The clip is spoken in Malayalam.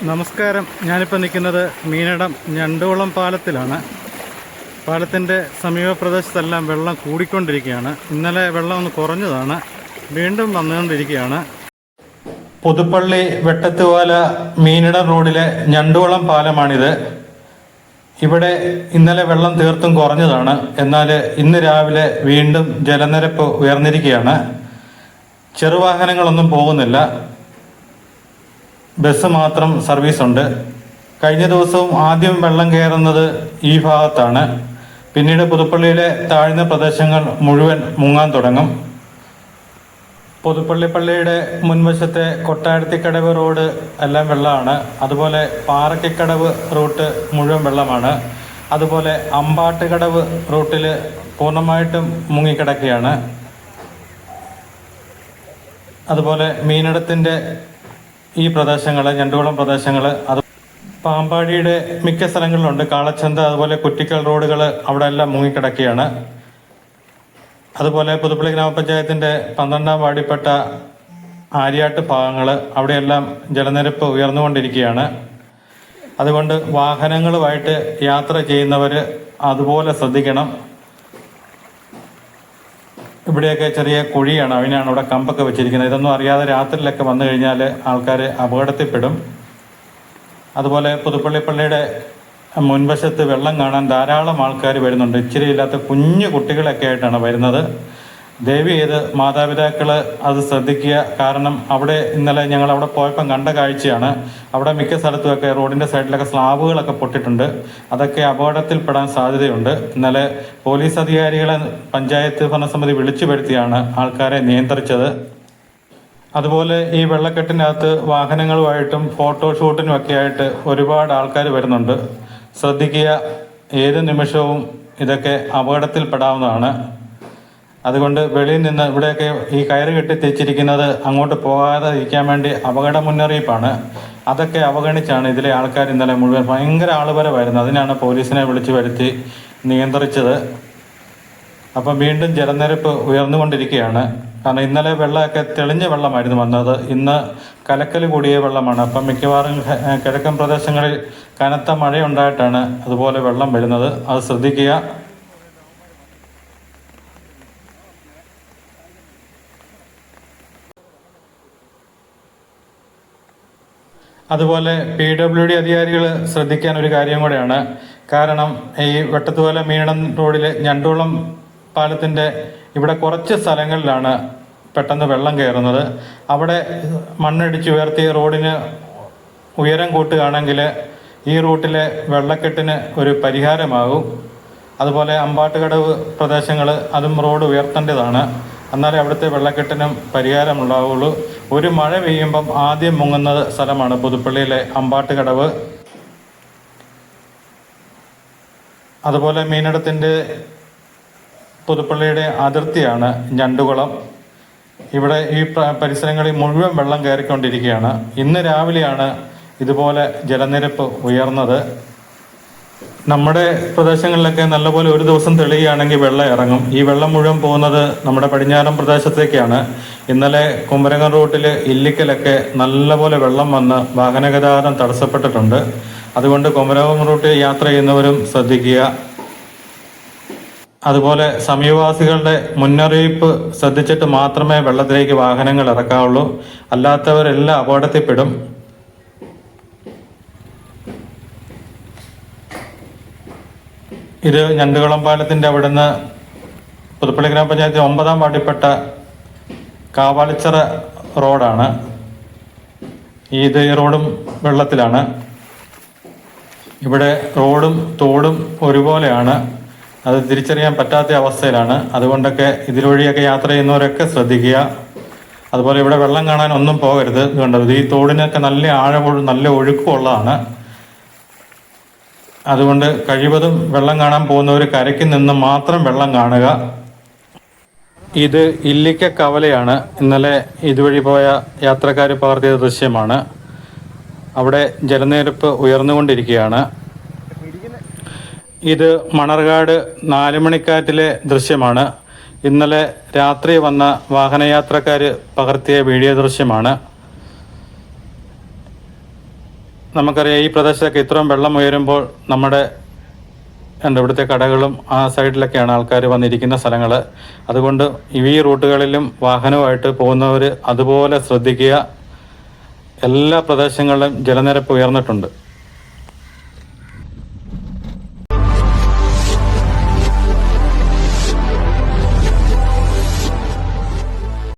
നമസ്കാരം. ഞാനിപ്പോൾ നിൽക്കുന്നത് മീനടം ഞണ്ടുകുളം പാലത്തിലാണ്. പാലത്തിൻ്റെ സമീപ പ്രദേശത്തെല്ലാം വെള്ളം കൂടിക്കൊണ്ടിരിക്കുകയാണ്. ഇന്നലെ വെള്ളം ഒന്ന് കുറഞ്ഞതാണ്, വീണ്ടും വന്നുകൊണ്ടിരിക്കുകയാണ്. പുതുപ്പള്ളി വെട്ടത്തുവാല മീനടം റോഡിലെ ഞണ്ടുകുളം പാലമാണിത്. ഇവിടെ ഇന്നലെ വെള്ളം തീർത്തും കുറഞ്ഞതാണ്. എന്നാൽ ഇന്ന് രാവിലെ വീണ്ടും ജലനിരപ്പ് ഉയർന്നിരിക്കുകയാണ്. ചെറുവാഹനങ്ങളൊന്നും പോകുന്നില്ല, ബസ് മാത്രം സർവീസുണ്ട്. കഴിഞ്ഞ ദിവസവും ആദ്യം വെള്ളം കയറുന്നത് ഈ ഭാഗത്താണ്. പിന്നീട് പുതുപ്പള്ളിയിലെ താഴ്ന്ന പ്രദേശങ്ങൾ മുഴുവൻ മുങ്ങാൻ തുടങ്ങും. പുതുപ്പള്ളി പള്ളിയുടെ മുൻവശത്തെ കൊട്ടാരത്തിക്കടവ് റോഡ് എല്ലാം വെള്ളമാണ്. അതുപോലെ പാറയ്ക്കക്കടവ് റൂട്ട് മുഴുവൻ വെള്ളമാണ്. അതുപോലെ അമ്പാട്ടുകടവ് റൂട്ടിൽ പൂർണ്ണമായിട്ടും മുങ്ങിക്കിടക്കുകയാണ്. അതുപോലെ മീനടത്തിൻ്റെ ഈ പ്രദേശങ്ങൾ, ഞണ്ടുകുളം പ്രദേശങ്ങൾ, അത് പാമ്പാടിയുടെ മിക്ക സ്ഥലങ്ങളിലുണ്ട്. കാളച്ചന്ത, അതുപോലെ കുറ്റിക്കൽ റോഡുകൾ അവിടെ എല്ലാം മുങ്ങിക്കിടക്കുകയാണ്. അതുപോലെ പുതുപ്പള്ളി ഗ്രാമപഞ്ചായത്തിൻ്റെ 12-ാം വാർഡിൽപ്പെട്ട ആര്യാട്ട് ഭാഗങ്ങൾ, അവിടെയെല്ലാം ജലനിരപ്പ് ഉയർന്നുകൊണ്ടിരിക്കുകയാണ്. അതുകൊണ്ട് വാഹനങ്ങളുമായിട്ട് യാത്ര ചെയ്യുന്നവർ അതുപോലെ ശ്രദ്ധിക്കണം. ഇവിടെയൊക്കെ ചെറിയ കുഴിയാണ്, അതിനാണ് ഇവിടെ കമ്പൊക്കെ വെച്ചിരിക്കുന്നത്. ഇതൊന്നും അറിയാതെ രാത്രിയിലൊക്കെ വന്നു കഴിഞ്ഞാൽ ആൾക്കാർ അപകടത്തിൽപ്പെടും. അതുപോലെ പുതുപ്പള്ളി പള്ളിയുടെ മുൻവശത്ത് വെള്ളം കാണാൻ ധാരാളം ആൾക്കാർ വരുന്നുണ്ട്. ഇച്ചിരി ഇല്ലാത്ത കുഞ്ഞു കുട്ടികളൊക്കെ ആയിട്ടാണ് വരുന്നത്. ദയവ് ചെയ്ത് മാതാപിതാക്കൾ അത് ശ്രദ്ധിക്കുക. കാരണം അവിടെ ഇന്നലെ ഞങ്ങൾ അവിടെ പോയപ്പം കണ്ട കാഴ്ചയാണ്. അവിടെ മിക്ക സ്ഥലത്തുമൊക്കെ റോഡിൻ്റെ സൈഡിലൊക്കെ സ്ലാബുകളൊക്കെ പൊട്ടിയിട്ടുണ്ട്. അതൊക്കെ അപകടത്തിൽപ്പെടാൻ സാധ്യതയുണ്ട്. ഇന്നലെ പോലീസ് അധികാരികളെ പഞ്ചായത്ത് ഭരണസമിതി വിളിച്ചു വരുത്തിയാണ് ആൾക്കാരെ നിയന്ത്രിച്ചത്. അതുപോലെ ഈ വെള്ളക്കെട്ടിനകത്ത് വാഹനങ്ങളുമായിട്ടും ഫോട്ടോഷൂട്ടിനും ഒക്കെ ആയിട്ട് ഒരുപാട് ആൾക്കാർ വരുന്നുണ്ട്. ശ്രദ്ധിക്കുക, ഏത് നിമിഷവും ഇതൊക്കെ അപകടത്തിൽപ്പെടാവുന്നതാണ്. അതുകൊണ്ട് വെളിയിൽ നിന്ന് ഇവിടെയൊക്കെ ഈ കയറ് കെട്ടി തെച്ചിരിക്കുന്നത് അങ്ങോട്ട് പോകാതെ ഇരിക്കാൻ വേണ്ടി അപകട മുന്നറിയിപ്പാണ്. അതൊക്കെ അവഗണിച്ചാണ് ഇതിലെ ആൾക്കാർ ഇന്നലെ മുഴുവൻ ഭയങ്കര ആളുപരമായിരുന്നു. അതിനാണ് പോലീസിനെ വിളിച്ചു വരുത്തി നിയന്ത്രിച്ചത്. അപ്പം വീണ്ടും ജലനിരപ്പ് ഉയർന്നുകൊണ്ടിരിക്കുകയാണ്. കാരണം ഇന്നലെ വെള്ളമൊക്കെ തെളിഞ്ഞ വെള്ളമായിരുന്നു വന്നത്. ഇന്ന് കലക്കൽ കൂടിയ വെള്ളമാണ്. അപ്പം മിക്കവാറും കിഴക്കൻ പ്രദേശങ്ങളിൽ കനത്ത മഴയുണ്ടായിട്ടാണ് അതുപോലെ വെള്ളം വരുന്നത്. അത് ശ്രദ്ധിക്കുക. അതുപോലെ PWD അധികാരികൾ ശ്രദ്ധിക്കാൻ ഒരു കാര്യം കൂടെയാണ്. കാരണം ഈ വെട്ടത്തുവാല മീനടം റോഡിലെ ഞണ്ടുകുളം പാലത്തിൻ്റെ ഇവിടെ കുറച്ച് സ്ഥലങ്ങളിലാണ് പെട്ടെന്ന് വെള്ളം കയറുന്നത്. അവിടെ മണ്ണിടിച്ച് ഉയർത്തി റോഡിന് ഉയരം കൂട്ടുകയാണെങ്കിൽ ഈ റൂട്ടിലെ വെള്ളക്കെട്ടിന് ഒരു പരിഹാരമാകും. അതുപോലെ അമ്പാട്ടുകടവ് പ്രദേശങ്ങൾ, അതും റോഡ് ഉയർത്തേണ്ടതാണ്. എന്നാലേ അവിടുത്തെ വെള്ളക്കെട്ടിനും പരിഹാരമുണ്ടാവുള്ളൂ. ഒരു മഴ പെയ്യുമ്പം ആദ്യം മുങ്ങുന്ന സ്ഥലമാണ് പുതുപ്പള്ളിയിലെ അമ്പാട്ടുകടവ്. അതുപോലെ മീനടത്തിൻ്റെ പുതുപ്പള്ളിയുടെ അതിർത്തിയാണ് ഞണ്ടുകുളം. ഇവിടെ ഈ പരിസരങ്ങളിൽ മുഴുവൻ വെള്ളം കയറിക്കൊണ്ടിരിക്കുകയാണ്. ഇന്ന് രാവിലെയാണ് ഇതുപോലെ ജലനിരപ്പ് ഉയർന്നത്. നമ്മുടെ പ്രദേശങ്ങളിലൊക്കെ നല്ലപോലെ ഒരു ദിവസം തെളിയുകയാണെങ്കിൽ വെള്ളം ഇറങ്ങും. ഈ വെള്ളം മുഴുവൻ പോകുന്നത് നമ്മുടെ പടിഞ്ഞാറൻ പ്രദേശത്തേക്കാണ്. ഇന്നലെ കുമരകം റൂട്ടിൽ ഇല്ലിക്കലൊക്കെ നല്ലപോലെ വെള്ളം വന്ന് വാഹനഗതാഗതം തടസ്സപ്പെട്ടിട്ടുണ്ട്. അതുകൊണ്ട് കുമരകം റൂട്ടിൽ യാത്ര ചെയ്യുന്നവരും ശ്രദ്ധിക്കുക. അതുപോലെ സമീപവാസികളുടെ മുന്നറിയിപ്പ് ശ്രദ്ധിച്ചിട്ട് മാത്രമേ വെള്ളത്തിലേക്ക് വാഹനങ്ങൾ ഇറക്കാവുള്ളൂ. അല്ലാത്തവരെല്ലാം അപകടത്തിൽപ്പെടും. ഇത് ഞണ്ടുകുളം പാലത്തിൻ്റെ അവിടുന്ന് പുതുപ്പള്ളി ഗ്രാമപഞ്ചായത്ത് 9-ാം വാർഡിൽപ്പെട്ട കാവാളിച്ചിറ റോഡാണ്. ഈ റോഡും വെള്ളത്തിലാണ്. ഇവിടെ റോഡും തോടും ഒരുപോലെയാണ്. അത് തിരിച്ചറിയാൻ പറ്റാത്ത അവസ്ഥയിലാണ്. അതുകൊണ്ടൊക്കെ ഇതിലൂടെയൊക്കെ യാത്ര ചെയ്യുന്നവരൊക്കെ ശ്രദ്ധിക്കുക. അതുപോലെ ഇവിടെ വെള്ളം കാണാൻ ഒന്നും പോകരുത്. ഇതുകൊണ്ടത് ഈ തോടിനൊക്കെ നല്ല ആഴമുള്ള നല്ല ഒഴുക്കുള്ളതാണ്. അതുകൊണ്ട് കഴിവതും വെള്ളം കാണാൻ പോകുന്നവർ കരയ്ക്ക് നിന്ന് മാത്രം വെള്ളം കാണുക. ഇത് ഇല്ലിക്ക കവലയാണ്. ഇന്നലെ ഇതുവഴി പോയ യാത്രക്കാർ പകർത്തിയ ദൃശ്യമാണ്. അവിടെ ജലനിരപ്പ് ഉയർന്നുകൊണ്ടിരിക്കുകയാണ്. ഇത് മണർകാട് 4 മണിക്കാറ്റിലെ ദൃശ്യമാണ്. ഇന്നലെ രാത്രി വന്ന വാഹനയാത്രക്കാർ പകർത്തിയ വീഡിയോ ദൃശ്യമാണ്. നമുക്കറിയാം ഈ പ്രദേശത്തൊക്കെ ഇത്രയും വെള്ളം ഉയരുമ്പോൾ നമ്മുടെ ഇവിടുത്തെ കടകളും ആ സൈഡിലൊക്കെയാണ് ആൾക്കാർ വന്നിരിക്കുന്ന സ്ഥലങ്ങൾ. അതുകൊണ്ട് ഈ റൂട്ടുകളിലും വാഹനവുമായിട്ട് പോകുന്നവർ അതുപോലെ ശ്രദ്ധിക്കുക. എല്ലാ പ്രദേശങ്ങളിലും ജലനിരപ്പ് ഉയർന്നിട്ടുണ്ട്.